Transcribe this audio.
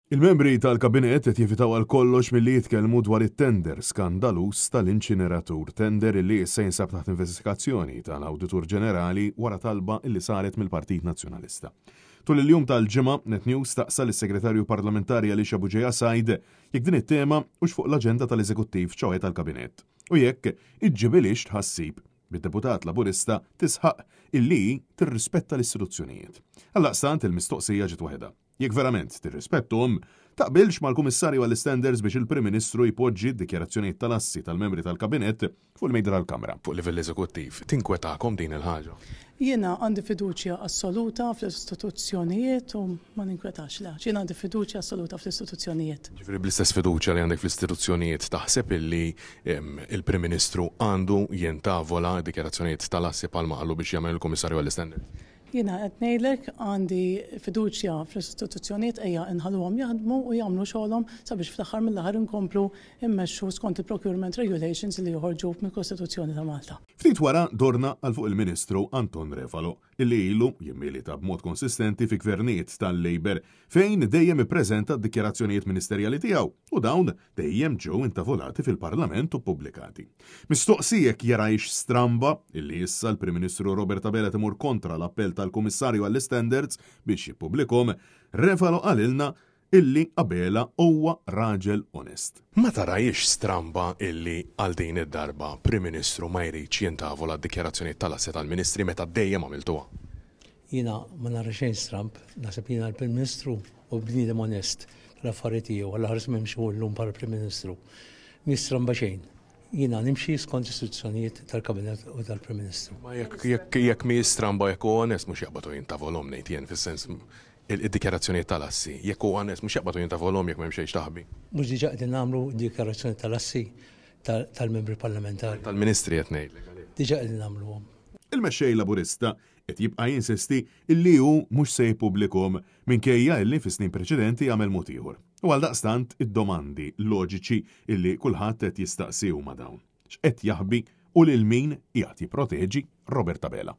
Il-membri tal-kabinet qed jevitaw għal kollox milli jitkellmu dwar it-tender skandalus tal-inċineratur, tender illi issa jinsab taħt investigazzjoni tal-Awditur Ġenerali wara talba illi saret mill-Partit Nazzjonalista. Tul il-jum tal-ġimgħa NetNews staqsa lis-Segretarju Parlamentari Alicia Buġeja Sajd jekk din it-tema hux fuq l-aġenda tal-Eżekuttiv ċoħe tal-Kabinet u jekk iġġibilix tħassib bid-deputat Laburista tisħaq illi tirrispetta l-istituzzjonijiet. Għallaqstant il-mistoqsija ġiet waħda. Jekk verament tirrispetthom, taqbilx mal-Kummissarju għall-Standards biex il-Prim Ministru jpoġġi d-dikjarazzjonijiet tal-assi tal-membri tal-Kabinett fuq il-mejda tal-Kamra. Fuq livell eżekuttiv, tinkwetakom din il-ħaġa? Jiena għandi fiduċja assoluta fl-istituzzjonijiet u ma ninkwetax la. Jiena għandi fiduċja assoluta fl-istituzzjonijiet. Ġifieri bl-istess fiduċja li għandek fl-istituzzjonijiet taħseb illi il-Prim Ministru għandu jentavola d-dikjarazzjonijiet tal-assi palma għallu biex jagħmel il-Kummissarju għall-Standards? Jiena qed ngħidlek għandi fiduċja fl-istituzzjonijiet ejja inħalluhom jaħdmu u jagħmlu xogħolhom sabiex fl-aħħar mill-aħħar inkomplu immexxu skont il-procurement regulations li joħorġu mill-Kostituzzjoni ta' Malta. Ftit wara dorna għal fuq il-Ministru Anton Refalo, illi ilu jimmilita b'mod konsistenti fi gvernijiet tal-Labor fejn dejjem ippreżenta d-dikjarazzjonijiet ministerjali tiegħu u dawn dejjem ġew intavolati fil-Parlament u pubblikati. Mistoqsijek jarajx stramba illi issa l-Prim Ministru Robert Abela timur kontra l-appell tal-Kummissarju għall-Standards biex jippubblikhom, Refalo qalilna illi Abela huwa raġel onest. Ma tarajx stramba illi għal din id-darba Prim Ministru ma jridx jintavola d-dikjarazzjonijiet tal-assi tal-Ministri meta dejjem għamiltuha? Jiena ma nara xejn stramb, naħseb jiena l-Prim Ministru u bniedem onest tal-affarijiet tiegħu għal ħares m'hemmx llum bħala Prim Ministru. Mi stramba xejn. Jiena nimxi skont istituzzjonijiet tal-Kabinet u tal-Prim Ministru. Ma jekk mi stramba jekk huwa onest mhux jaqbadu jintavolhom ngħid jien fis-sens id-dikjarazzjonijiet tal-assi. Jekk huwa onest mhux jaqbadu jintavolhom jekk m'hemm xejn taħbi. Mhux diġà qegħdin nagħmlu dikjarazzjoni tal-assi tal-membri parlamentari. Tal-Ministri qed ngħidlek. Diġà qegħdin nagħmluhom. Il-mexxej Laburista qed jibqa' jinsisti illi hu mhux se jippubblikhom minkejja illi fi snin preċedenti għamel mod ieħor. U għaldaqstant id-domandi loġiċi illi kulħadd qed jistaqsi huma dawn. X'qed jaħbi u lil min qiegħed jipproteġi Robert Abela.